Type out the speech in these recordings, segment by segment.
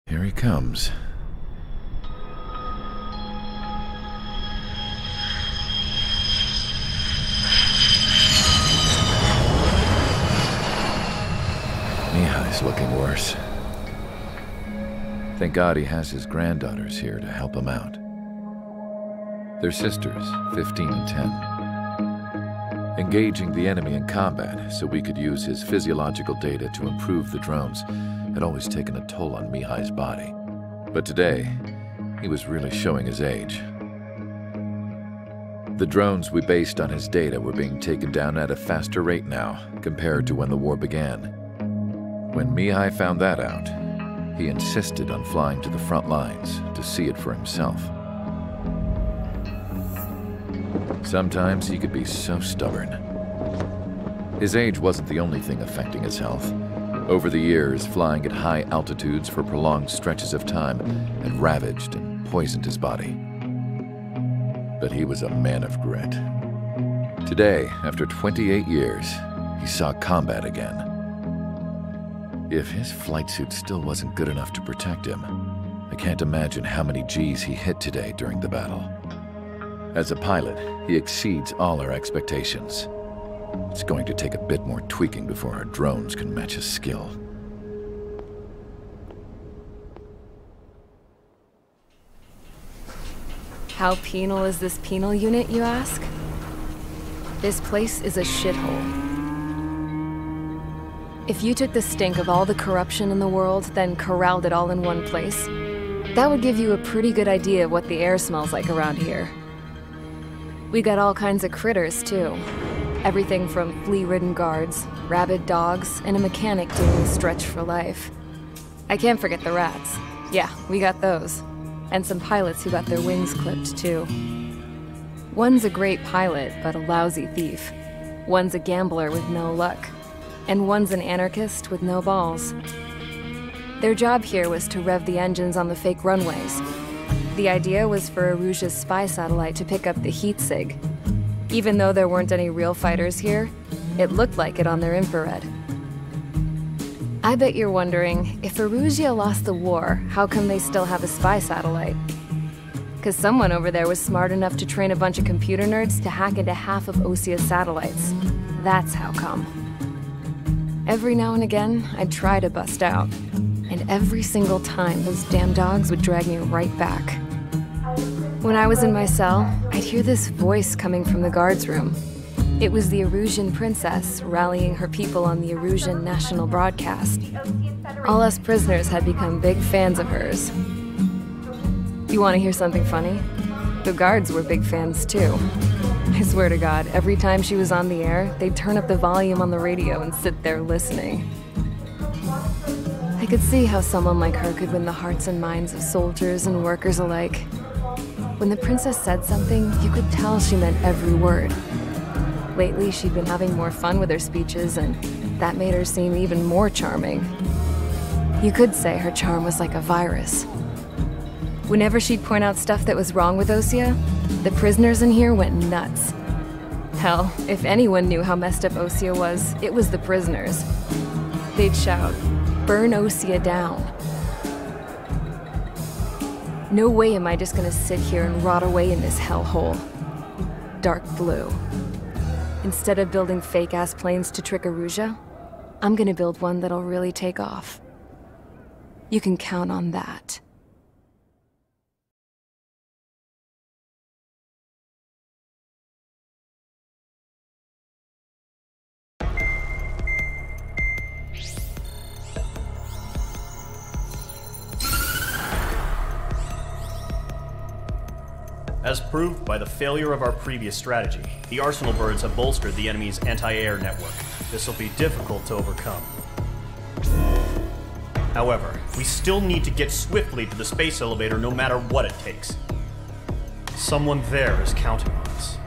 Here he comes. Mihai's looking worse. Thank God he has his granddaughters here to help him out. They're sisters, 15 and 10. Engaging the enemy in combat so we could use his physiological data to improve the drones had always taken a toll on Mihai's body. But today, he was really showing his age. The drones we based on his data were being taken down at a faster rate now compared to when the war began. When Mihai found that out, he insisted on flying to the front lines to see it for himself. Sometimes he could be so stubborn. His age wasn't the only thing affecting his health. Over the years, flying at high altitudes for prolonged stretches of time had ravaged and poisoned his body. But he was a man of grit. Today, after 28 years, he saw combat again. If his flight suit still wasn't good enough to protect him, I can't imagine how many G's he hit today during the battle. As a pilot, he exceeds all our expectations. It's going to take a bit more tweaking before our drones can match his skill. How penal is this penal unit, you ask? This place is a shithole. If you took the stink of all the corruption in the world, then corralled it all in one place, that would give you a pretty good idea of what the air smells like around here. We got all kinds of critters, too. Everything from flea-ridden guards, rabid dogs, and a mechanic doing the stretch for life. I can't forget the rats. Yeah, we got those. And some pilots who got their wings clipped, too. One's a great pilot, but a lousy thief. One's a gambler with no luck. And one's an anarchist with no balls. Their job here was to rev the engines on the fake runways. The idea was for Aruja's spy satellite to pick up the heat sig. Even though there weren't any real fighters here, it looked like it on their infrared. I bet you're wondering, if Aruja lost the war, how come they still have a spy satellite? Because someone over there was smart enough to train a bunch of computer nerds to hack into half of Osia's satellites. That's how come. Every now and again, I'd try to bust out. And every single time, those damn dogs would drag me right back. When I was in my cell, I'd hear this voice coming from the guards room. It was the Arujan princess rallying her people on the Arujan national broadcast. All us prisoners had become big fans of hers. You want to hear something funny? The guards were big fans too. I swear to God, every time she was on the air, they'd turn up the volume on the radio and sit there listening. I could see how someone like her could win the hearts and minds of soldiers and workers alike. When the princess said something, you could tell she meant every word. Lately, she'd been having more fun with her speeches, and that made her seem even more charming. You could say her charm was like a virus. Whenever she'd point out stuff that was wrong with Osia, the prisoners in here went nuts. Hell, if anyone knew how messed up Osia was, it was the prisoners. They'd shout, "Burn Osia down." No way am I just gonna sit here and rot away in this hellhole. Dark blue. Instead of building fake-ass planes to trick Aruja, I'm gonna build one that'll really take off. You can count on that. As proved by the failure of our previous strategy, the Arsenal birds have bolstered the enemy's anti-air network. This will be difficult to overcome. However, we still need to get swiftly to the space elevator no matter what it takes. Someone there is counting on us.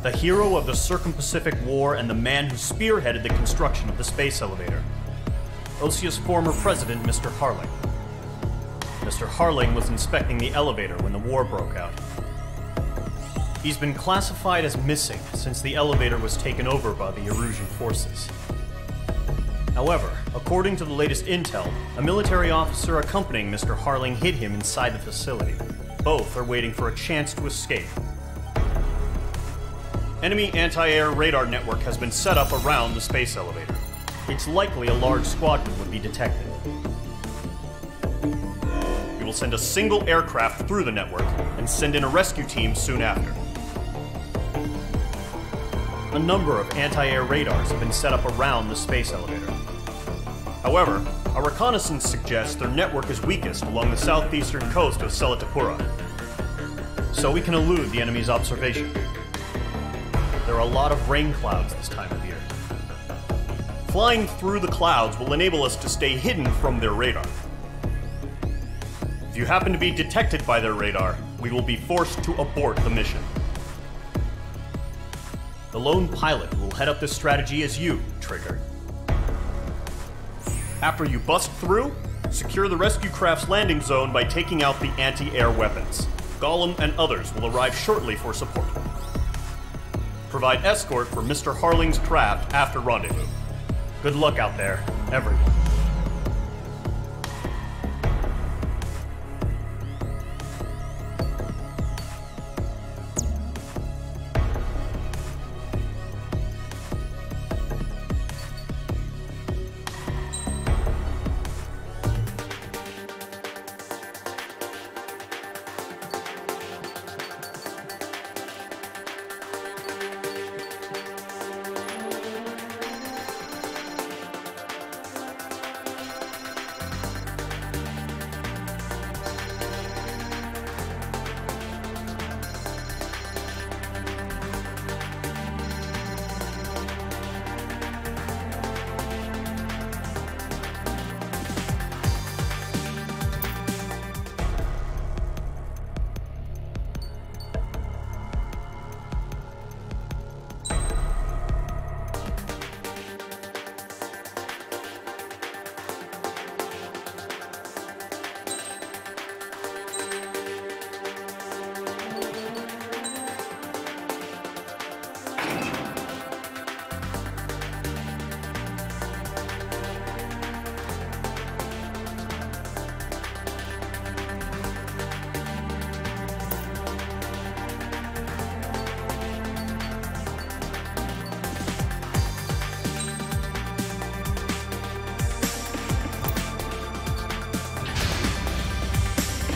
The hero of the Circum-Pacific War and the man who spearheaded the construction of the space elevator. Osia's former president, Mr. Harling. Mr. Harling was inspecting the elevator when the war broke out. He's been classified as missing since the elevator was taken over by the Arujan forces. However, according to the latest intel, a military officer accompanying Mr. Harling hid him inside the facility. Both are waiting for a chance to escape. Enemy anti-air radar network has been set up around the space elevator. It's likely a large squadron would be detected. We will send a single aircraft through the network and send in a rescue team soon after. A number of anti-air radars have been set up around the space elevator. However, our reconnaissance suggests their network is weakest along the southeastern coast of Selatapura, so we can elude the enemy's observation. There are a lot of rain clouds this time of year. Flying through the clouds will enable us to stay hidden from their radar. If you happen to be detected by their radar, we will be forced to abort the mission. The lone pilot who will head up this strategy is you, Trigger. After you bust through, secure the rescue craft's landing zone by taking out the anti-air weapons. Gollum and others will arrive shortly for support. Provide escort for Mr. Harling's craft after rendezvous. Good luck out there, everyone.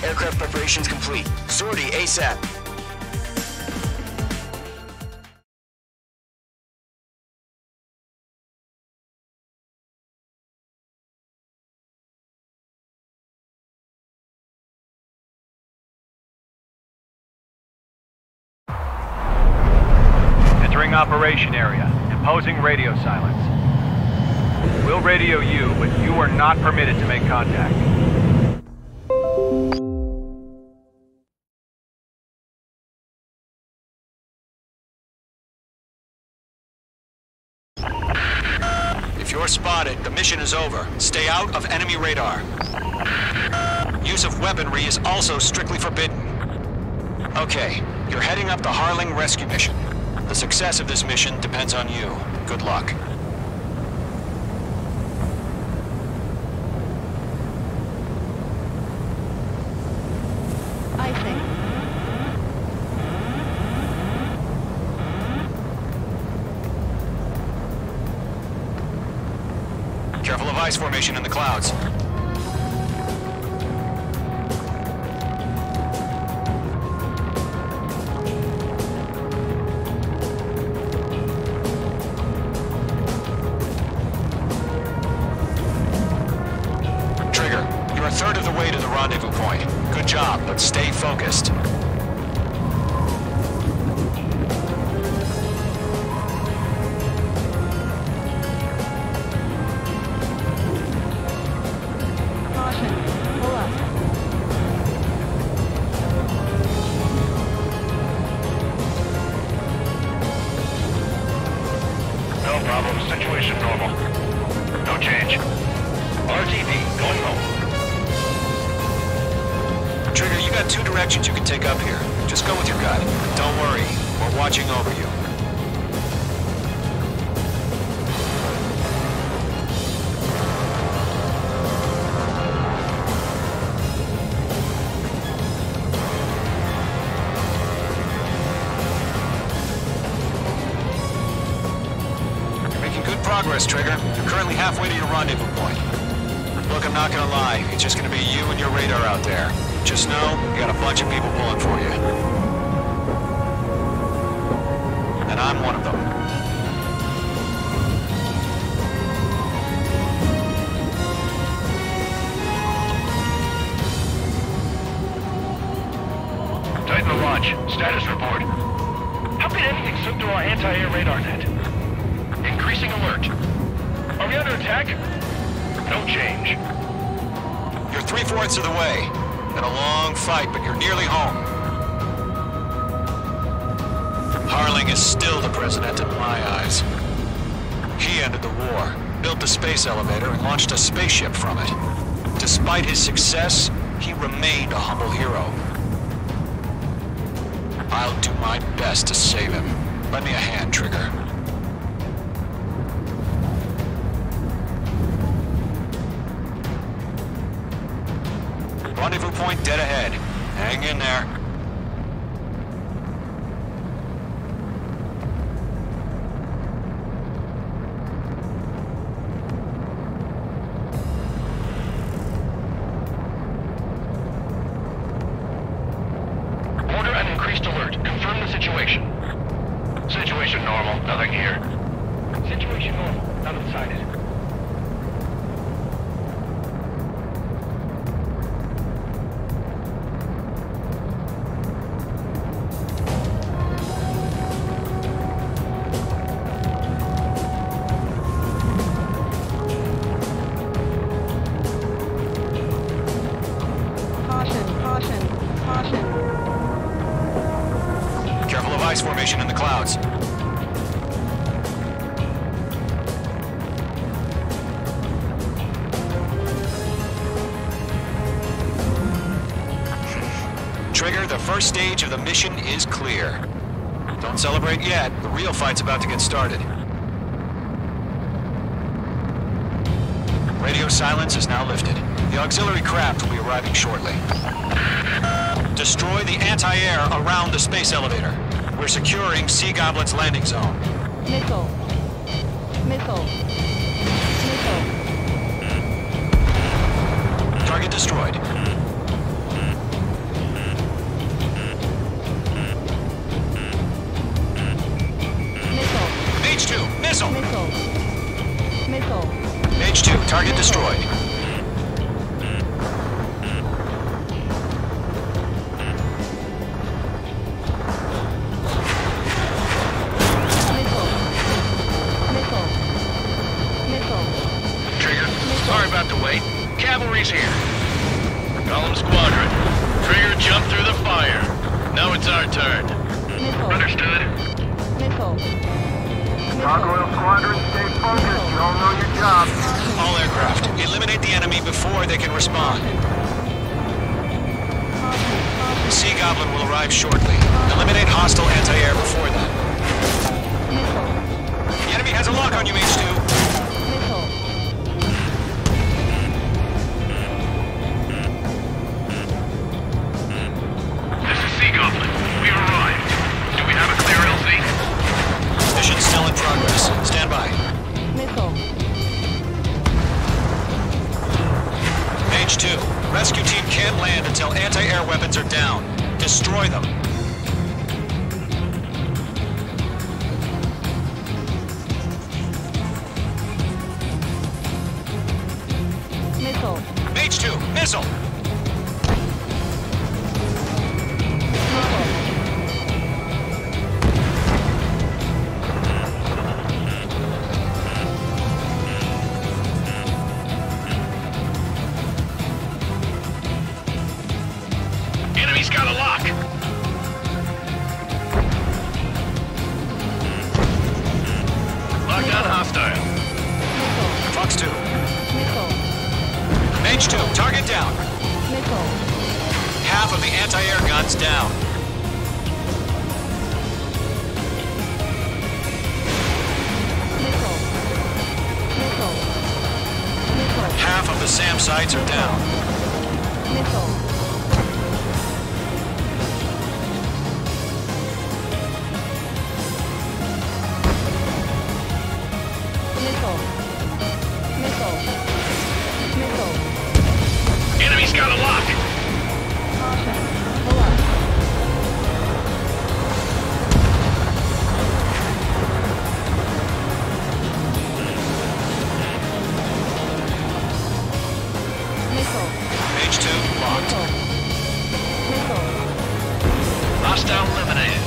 Aircraft preparations complete. Sortie ASAP. Entering operation area. Imposing radio silence. We'll radio you, but you are not permitted to make contact. If you're spotted, the mission is over. Stay out of enemy radar. Use of weaponry is also strictly forbidden. Okay, you're heading up the Harling rescue mission. The success of this mission depends on you. Good luck. I think. Careful of ice formation in the clouds. Trigger, you're a third of the way to the rendezvous point. Good job, but stay focused. Situation normal. No change. RTV, going home. Trigger, you got two directions you can take up here. Just go with your gut. Don't worry, we're watching over you. halfway to your rendezvous point. Look, I'm not gonna lie. It's just gonna be you and your radar out there. Just know, you got a bunch of people pulling for you. And I'm one of them. Titan to launch. Status report. How could anything slip through our anti-air radar net? Increasing alert. Are we under attack? No change. You're 3/4 of the way. Been a long fight, but you're nearly home. Harling is still the president in my eyes. He ended the war, built the space elevator, and launched a spaceship from it. Despite his success, he remained a humble hero. I'll do my best to save him. Lend me a hand, Trigger. Rendezvous point dead ahead. Hang in there. Order an increased alert. Confirm the situation. Situation normal. Nothing here. Situation normal. Not inside it. Careful of ice formation in the clouds. Trigger, the first stage of the mission is clear. Don't celebrate yet. The real fight's about to get started. Radio silence is now lifted. The auxiliary craft will be arriving shortly. Destroy the anti-air around the space elevator. We're securing Sea Goblin's landing zone. Missile. Missile. Missile. Target destroyed. Missile. H2, missile! Missile. Missile. H2, target destroyed. Sorry about the wait. Cavalry's here. Column Squadron. Trigger jumped through the fire. Now it's our turn. Missile. Understood. Missile. Gargoyle Squadron, stay focused. You all know your job. All aircraft, eliminate the enemy before they can respond. Sea Goblin will arrive shortly. Eliminate hostile anti-air before that. Missile. The enemy has a lock on you, H2. Missile. This is Sea Goblin. We've arrived. Do we have a clear LZ? Mission still in progress. Stand by. Missile. H2, rescue team can't land until anti-air weapons are down. Destroy them. Missile. H2, missile! Enemy's got a lock. Lockdown hostile. Fox 2. Missile. H2, target down. Missile. Half of the anti-air guns down. Missile. Missile. Missile. Half of the SAM sites are down. Missile. Missile. Missile. Page 2, locked. Missile. Hostile eliminated.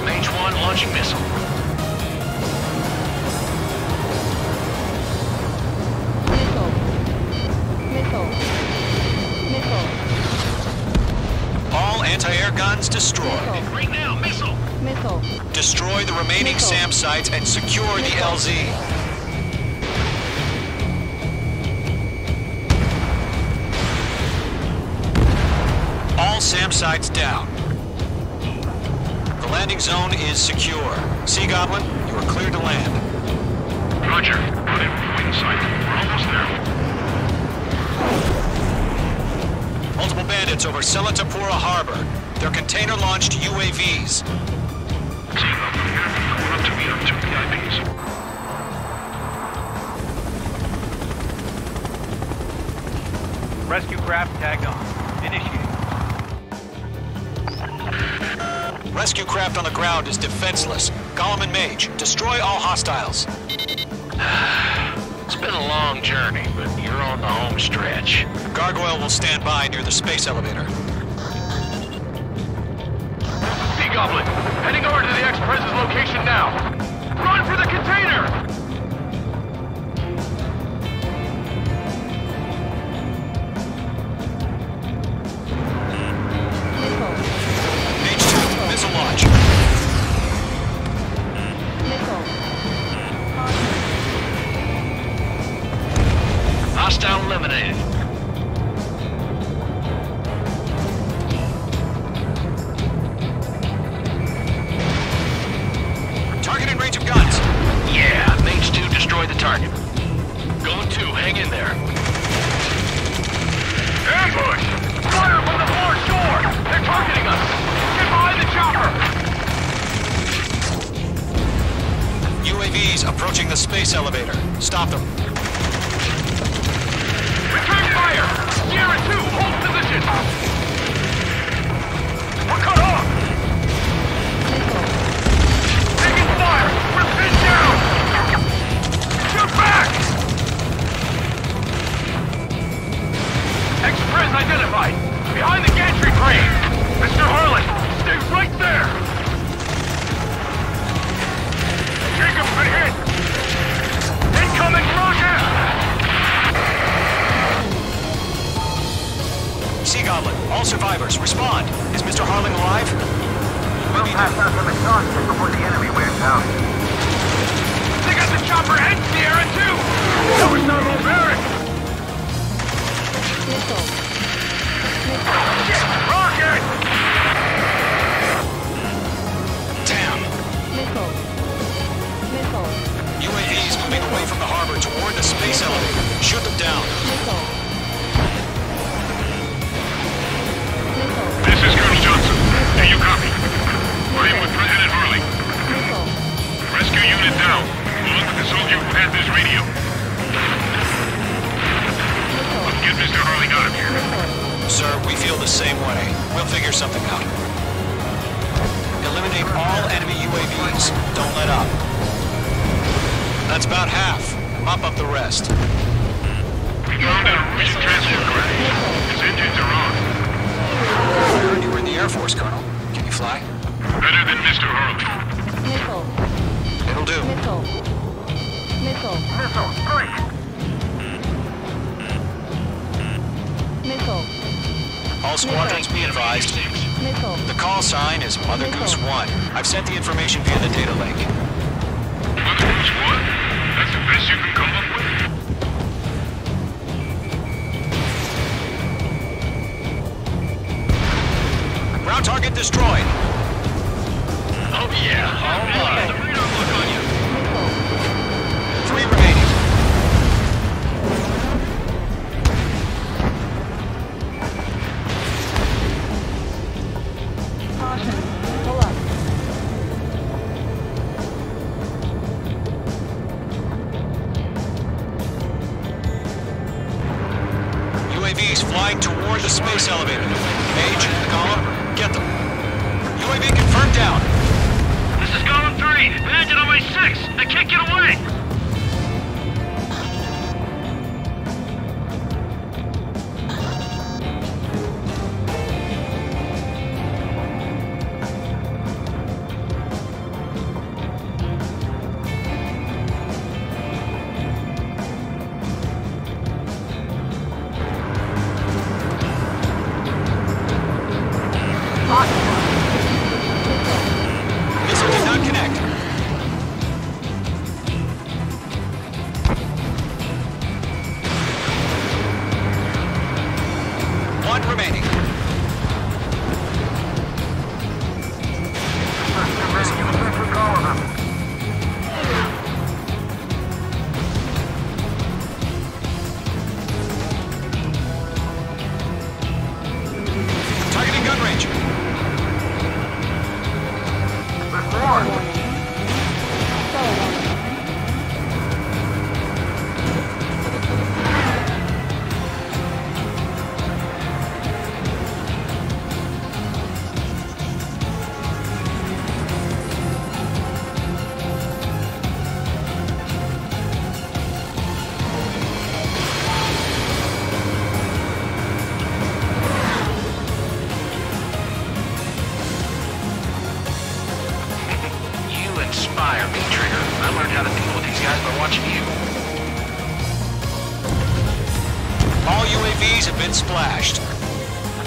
Mage 1 launching missile. Missile. Missile. Missile. All anti-air guns destroyed. Right now, missile. Missile. Destroy the remaining Missile. SAM sites and secure the LZ. All SAM sites down. The landing zone is secure. Sea Goblin, you are cleared to land. Roger. Running wing sight. We're almost there. Multiple bandits over Selatapura Harbor. They're container-launched UAVs. Seeing them from here. Going up to meet up 2 VIPs. Rescue craft tagged on. Initiate. Rescue craft on the ground is defenseless. Gollum and Mage, destroy all hostiles. It's been a long journey, but you're on the home stretch. Gargoyle will stand by near the space elevator. Sea Goblin, heading over to the Express's location now. Run for the container! Missile. Mage 2, missile launch. Missile. Hostile eliminated. Target in range of guns. Yeah, Mage 2 destroyed the target. Going 2, hang in there. Ambush! Fire from the foreshore! They're targeting us! Get behind the chopper! UAVs approaching the space elevator. Stop them. Return fire! Sierra 2, hold position! We're cut off! Missile. Taking fire! We're pinned down! Shoot back! Express identified! Behind the gantry crane! Mr. Harlan, stay right there! Jacob's been hit! Incoming rocket! Sea Goblin, all survivors, respond. Is Mr. Harling alive? We'll pass out some exhaustion before the enemy wears out. They got the chopper and Sierra too! That was not barbaric! Missile. Rocket! Damn! Missile. Missile. UAVs moving away from the harbor toward the space elevator. Shoot them down. Missile. Missile. This is Colonel Johnson. Do you copy? We're in with President Harley. Missile. Rescue unit down, along with the soldier who had this radio. Let's get Mr. Harley out of here. Sir, we feel the same way. We'll figure something out. Eliminate all enemy UAVs. Don't let up. That's about half. Mop up the rest. We found a Russian transport crash. Its engines are on. I heard you were in the Air Force, Colonel. Can you fly? Better than Mr. Harley. Missile. It'll do. Missile. Missile. Missile, strike! Missile. All squadrons be advised. Missile. The call sign is Mother Goose 1. I've sent the information via the data link. Mother Goose 1? That's the best you can come up with? Ground target destroyed. Oh yeah, all right. The radar lock on you. 3 remaining. Caution. Pull up. UAVs flying toward the space elevator. Mage, Gollum, get them. UAV confirmed down. This is Gollum 3. Bandit on my 6. I can't get away. UAVs have been splashed.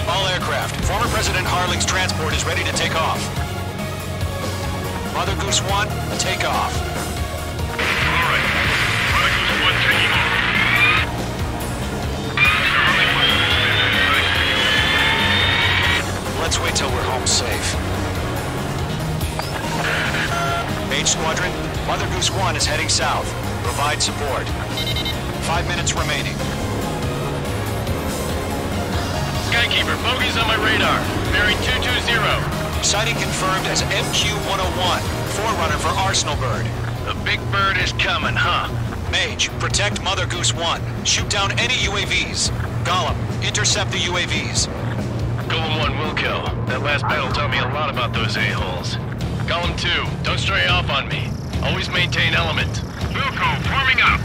All aircraft, former President Harling's transport is ready to take off. Mother Goose 1, take off. All right. Mother Goose 1 taking off. Let's wait till we're home safe. Mage Squadron, Mother Goose 1 is heading south. Provide support. 5 minutes remaining. Skykeeper, bogey's on my radar. Bearing 220. Sighting confirmed as MQ-101, forerunner for Arsenal Bird. The big bird is coming, huh? Mage, protect Mother Goose 1. Shoot down any UAVs. Gollum, intercept the UAVs. Golem 1 will kill. That last battle taught me a lot about those a-holes. Golem 2, don't stray off on me. Always maintain element. Wilco, forming up.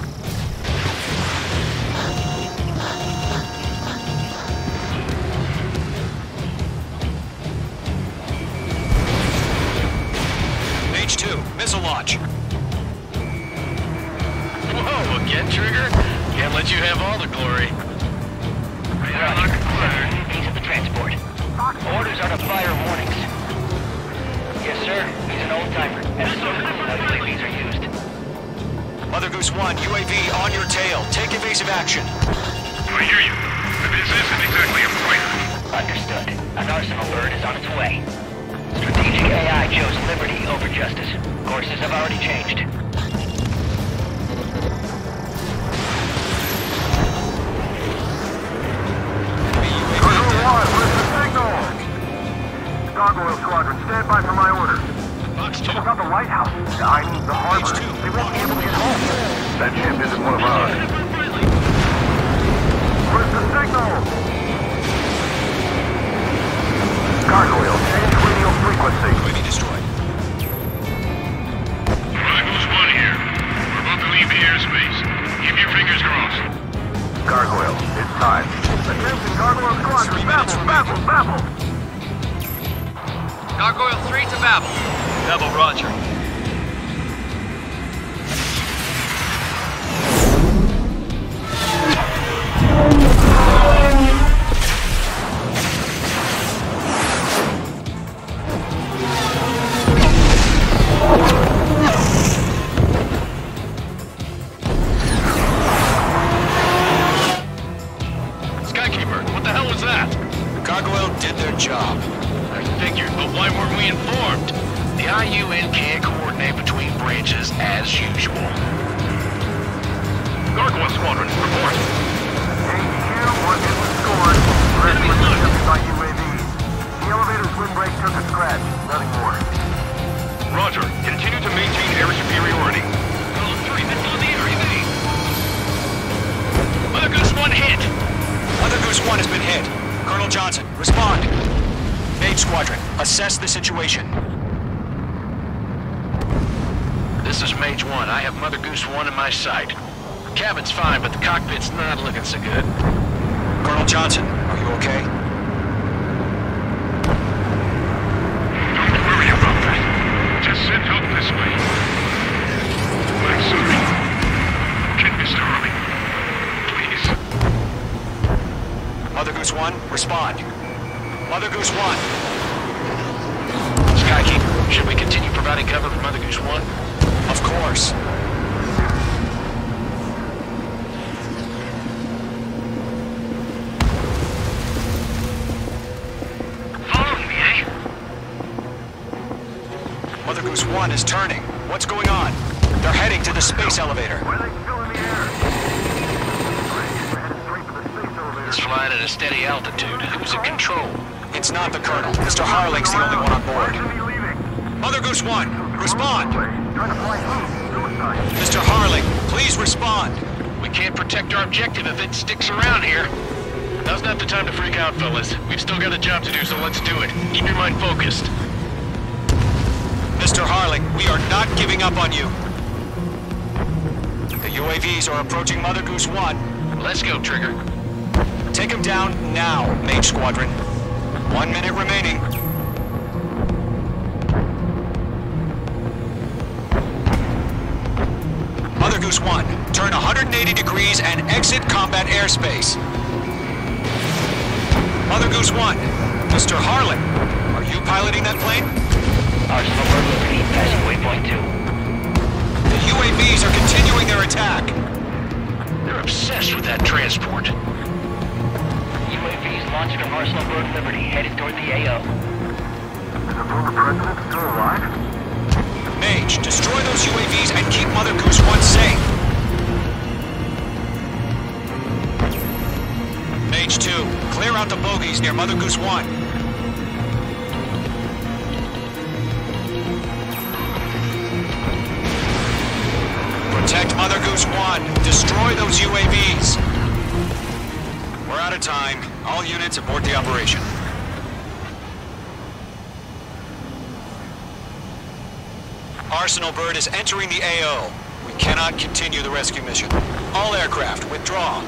Mage 2, missile launch. Whoa, again, Trigger? Can't let you have all the glory. He's at the transport. Orders are to fire warnings. Yes, sir. He's an old-timer. And so how UAVs are used. Mother Goose 1, UAV on your tail. Take evasive action. I hear you. But this isn't exactly a fight. Understood. An Arsenal Bird is on its way. Strategic AI chose liberty over justice. Courses have already changed. Gargoyle Squadron, stand by for my orders. Box What 2. about the lighthouse? I mean, the harbor. They won't be able to get home. That ship isn't one of ours. Where's the signal? Gargoyle, change radio frequency. UAV destroyed. Mother Goose 1 here. We're about to leave the airspace. Keep your fingers crossed. Gargoyle, it's time. Attention, Gargoyle Squadron, baffle! Gargoyle 3 to Babel. Double roger. Skykeeper, what the hell was that? Gargoyle did their job. I figured, but why weren't we informed? The IUN can't coordinate between branches as usual. Gargoyle Squadron, report. HQ, one hit was scored. Rest was intercepted by UAVs. The elevator's windbreak took a scratch. Nothing more. Roger. Continue to maintain air superiority. Golem 3, that's on the area. Mother Goose 1 hit. Mother Goose 1 has been hit. Colonel Johnson, respond. Mage Squadron, assess the situation. This is Mage 1. I have Mother Goose 1 in my sight. Cabin's fine, but the cockpit's not looking so good. Colonel Johnson, are you okay? Don't worry about that. Just send help this way. I'm sorry. Get Mr. Harley. Please. Mother Goose 1, respond. Mother Goose 1. Skykeeper, should we continue providing cover for Mother Goose 1? Of course. Following me, eh? Mother Goose 1 is turning. What's going on? They're heading to the space elevator. Why are they still in the air? We're headed straight for the space elevator. It's flying at a steady altitude. Who's in control? It's not the Colonel. Mr. Harling's the only one on Why board. isn't he leaving? Mother Goose 1, respond. Trying to fly who? Suicide. Mr. Harling, please respond. We can't protect our objective if it sticks around here. Now's not the time to freak out, fellas. We've still got a job to do, so let's do it. Keep your mind focused. Mr. Harling, we are not giving up on you. The UAVs are approaching Mother Goose 1. Let's go, Trigger. Take him down now, Mage Squadron. 1 minute remaining. Mother Goose 1, turn 180 degrees and exit combat airspace. Mother Goose 1, Mr. Harlan, are you piloting that plane? Arsenal Bird Liberty, passing waypoint 2. The UAVs are continuing their attack. They're obsessed with that transport. UAVs launched from Arsenal Bird Liberty, headed toward the AO. Is the former president still alive? Mage, destroy those UAVs and keep Mother Goose 1 safe. Mage 2, clear out the bogies near Mother Goose 1. Protect Mother Goose 1. Destroy those UAVs. We're out of time. All units abort the operation. Arsenal Bird is entering the AO. We cannot continue the rescue mission. All aircraft, withdraw.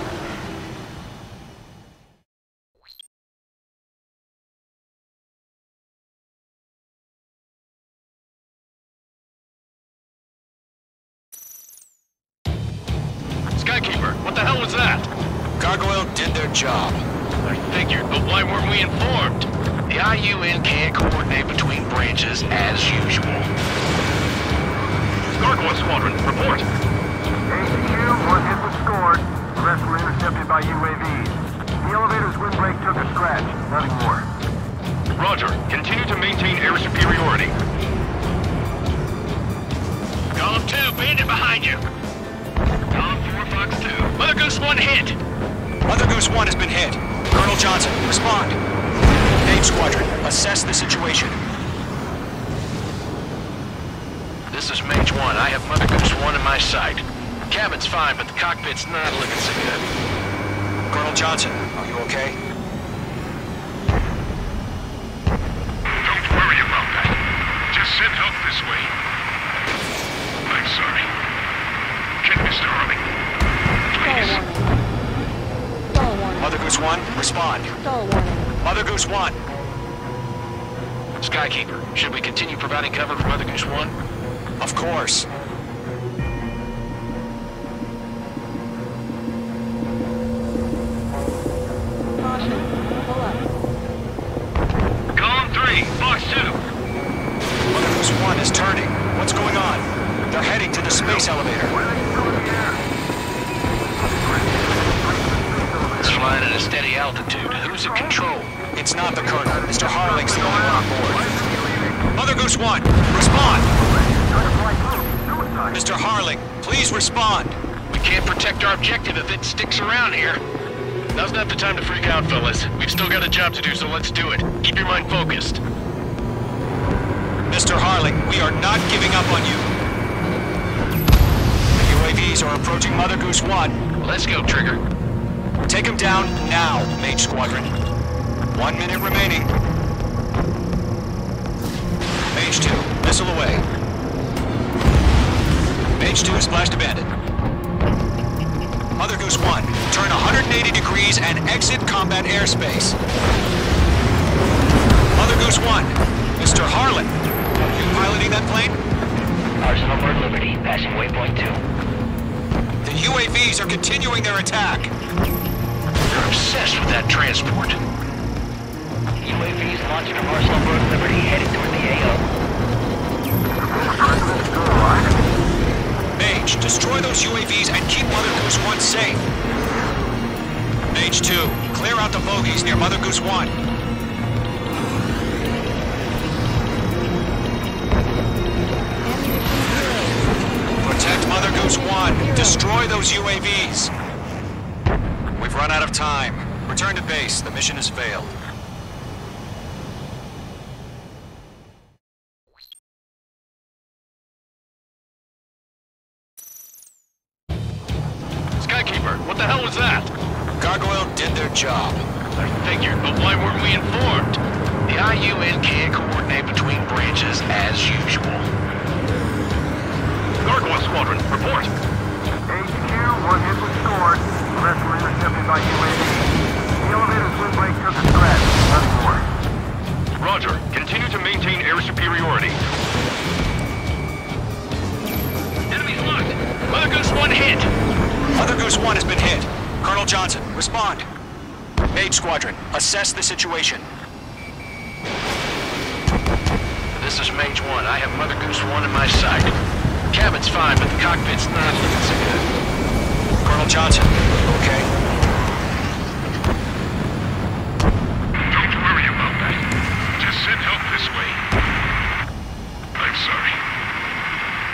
Skykeeper, what the hell was that? Gargoyle did their job. I figured, but why weren't we informed? The IUN can't coordinate between branches as usual. Gargoyle Squadron, report. HQ, one hit was scored. The rest were intercepted by UAVs. The elevator's windbreak took a scratch. Nothing more. Roger. Continue to maintain air superiority. Column 2, bandit behind you. Column 4, Fox 2. Mother Goose 1 hit. Mother Goose 1 has been hit. Colonel Johnson, respond. Mage Squadron, assess the situation. This is Mage 1. I have Mother Goose 1 in my sight. Cabin's fine, but the cockpit's not looking so good. Colonel Johnson, are you okay? Don't worry about that. Just send help this way. I'm sorry. Get Mr. Harling. Please. Stall warning. Mother Goose 1, respond. Stall warning. Mother Goose 1. Skykeeper, should we continue providing cover for Mother Goose 1? Of course. Caution. Pull up. Column 3, Fox 2. Mother Goose 1 is turning. What's going on? They're heading to the space elevator. It's flying at a steady altitude. Who's in control? It's not the Colonel. Mr. Harling's the only one on board. Mother Goose 1, respond! Mr. Harling, please respond. We can't protect our objective if it sticks around here. Now's not the time to freak out, fellas. We've still got a job to do, so let's do it. Keep your mind focused. Mr. Harling, we are not giving up on you. The UAVs are approaching Mother Goose 1. Let's go, Trigger. Take him down now, Mage Squadron. 1 minute remaining. Mage 2, missile away. Mage 2 splashed a bandit. Mother Goose 1, turn 180 degrees and exit combat airspace. Mother Goose 1, Mr. Harlan, are you piloting that plane? Arsenal Bird Liberty, passing waypoint 2. The UAVs are continuing their attack. They're obsessed with that transport. UAVs launched from Arsenal Bird Liberty, headed toward the AO. Mage, destroy those UAVs and keep Mother Goose 1 safe. Mage 2, clear out the bogies near Mother Goose 1. Protect Mother Goose 1. Destroy those UAVs. We've run out of time. Return to base. The mission has failed. Skykeeper, what the hell was that? Gargoyle did their job. I figured, but why weren't we informed? The IUN can't coordinate between branches as usual. Gargoyle Squadron, report. HQ, one hit was scored. The rest were intercepted by UAV. The elevator's windbreak took a scratch. Nothing more. Roger. Continue to maintain air superiority. Enemy's locked. Mother Goose 1 hit. Mother Goose 1 has been hit. Colonel Johnson, respond. Mage Squadron, assess the situation. This is Mage 1. I have Mother Goose 1 in my sight. Cabin's fine, but the cockpit's not looking so good. Colonel Johnson, okay? Don't worry about that. Just send help this way. I'm sorry.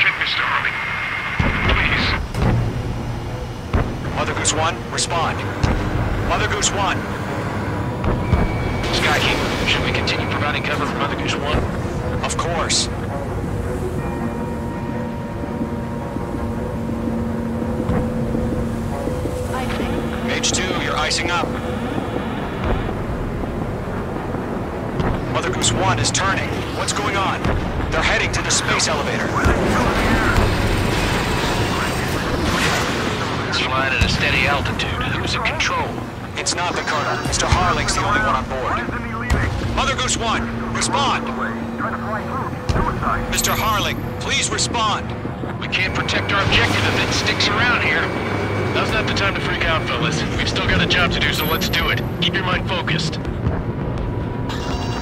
Get Mr. Harley. Please. Mother Goose 1, respond. Mother Goose 1. Skykeeper, should we continue providing cover for Mother Goose 1? Of course. Mage 2, you're icing up. Mother Goose 1 is turning. What's going on? They're heading to the space elevator. It's flying at a steady altitude. Who's in control? It's not the Colonel. Mr. Harling's the only one on board. Mother Goose 1, respond! Mr. Harling, please respond! We can't protect our objective if it sticks around here. Now's not the time to freak out, fellas. We've still got a job to do, so let's do it. Keep your mind focused.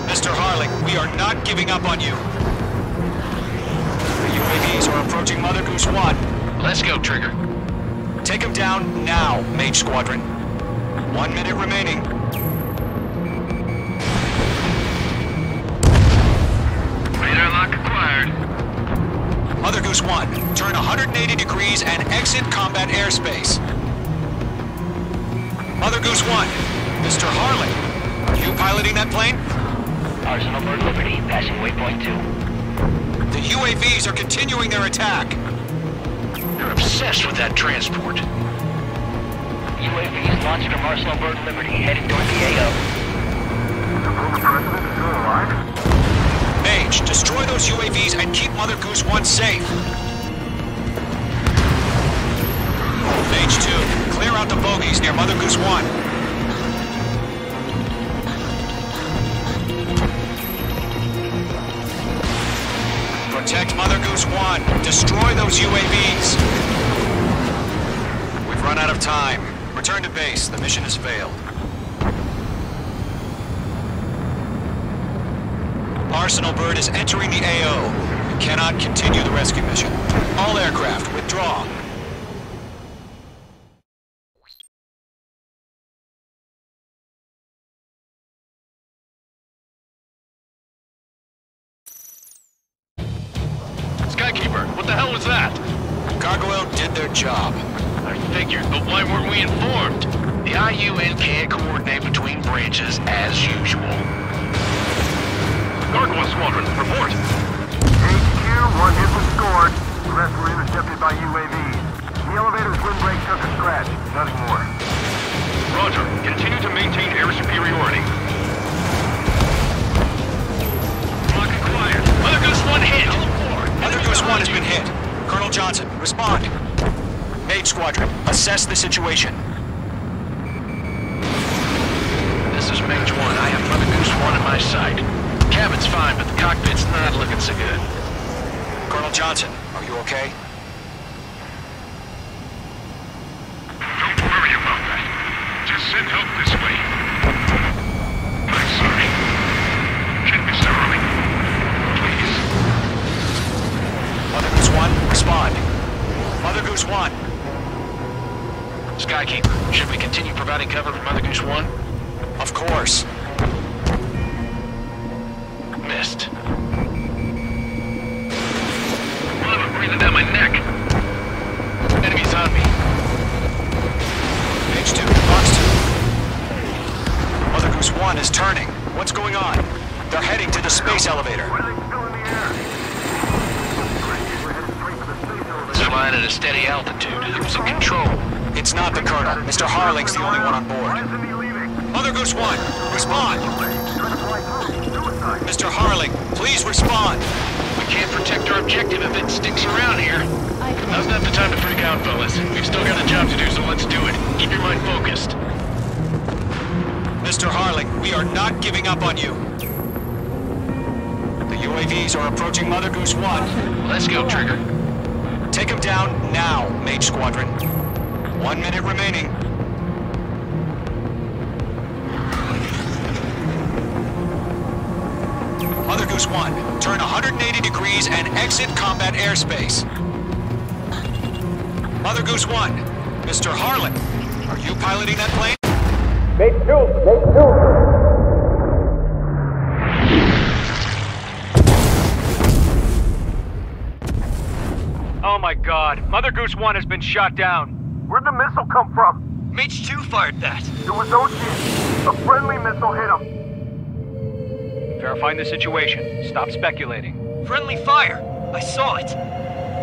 Mr. Harling, we are not giving up on you. The UAVs are approaching Mother Goose 1. Let's go, Trigger. Take them down now, Mage Squadron. 1 minute remaining. Radar lock acquired. Mother Goose 1, turn 180 degrees and exit combat airspace. Mother Goose 1, Mr. Harling, are you piloting that plane? Arsenal Bird Liberty, passing waypoint 2. The UAVs are continuing their attack. You're obsessed with that transport. UAVs launched from Arsenal Bird Liberty, headed toward the AO. Mage, destroy those UAVs and keep Mother Goose 1 safe. Mage 2, clear out the bogies near Mother Goose 1. Protect Mother Goose 1. Destroy those UAVs. We've run out of time. Return to base. The mission has failed. Arsenal Bird is entering the AO. We cannot continue the rescue mission. All aircraft, withdraw. Skykeeper, what the hell was that? Gargoyle did their job. I figured, but why weren't we informed? The IUN can't coordinate between branches as usual. Gargoyle Squadron, report. HQ, 1 hit was scored. The rest were intercepted by UAVs. The elevator's windbreak took a scratch. Nothing more. Roger. Continue to maintain air superiority. Lock acquired. Mother Goose 1 hit! Mother Goose 1 has been hit. Colonel Johnson, respond. Mage Squadron, assess the situation. This is Mage 1. I have Mother Goose 1 in my sight. Cabin's fine, but the cockpit's not looking so good. Colonel Johnson, are you okay? Don't worry about that. Just send help this way. I'm sorry. Get Mr. Harley. Please. Mother Goose 1, respond. Mother Goose 1. Skykeeper, should we continue providing cover for Mother Goose 1? Of course. Missed. Blood breathing down my neck. Enemies on me. Mage 2, box 2. Mother Goose 1 is turning. What's going on? They're heading to the space elevator. It's flying at a steady altitude. Who's in control? It's not the Colonel. Mr. Harling's the only one on board. Mother Goose 1, respond! Mr. Harling, please respond! We can't protect our objective if it sticks around here. Now's not the time to freak out, fellas. We've still got a job to do, so let's do it. Keep your mind focused. Mr. Harling, we are not giving up on you. The UAVs are approaching Mother Goose 1. Let's go, Trigger. Take them down now, Mage Squadron. 1 minute remaining. Goose 1, turn 180 degrees and exit combat airspace. Mother Goose 1, Mr. Harlan, are you piloting that plane? Oh my god, Mother Goose 1 has been shot down. Where'd the missile come from? Mage 2 fired that. It was Ocean. A friendly missile hit him. Verifying the situation. Stop speculating. Friendly fire. I saw it.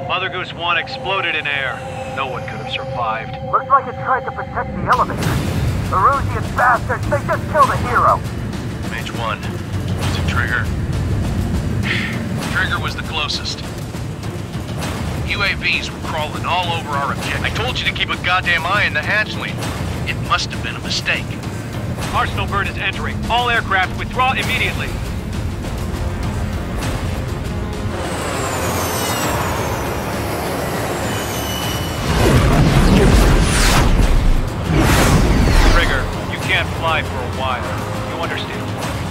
Mother Goose 1 exploded in air. No one could have survived. Looks like it tried to protect the elevator. The Rusian bastards, they just killed a hero. Mage 1. Was it Trigger? Trigger was the closest. UAVs were crawling all over our objective. I told you to keep a goddamn eye on the hatchling. It must have been a mistake. Arsenal bird is entering. All aircraft withdraw immediately. Trigger, you can't fly for a while. You understand?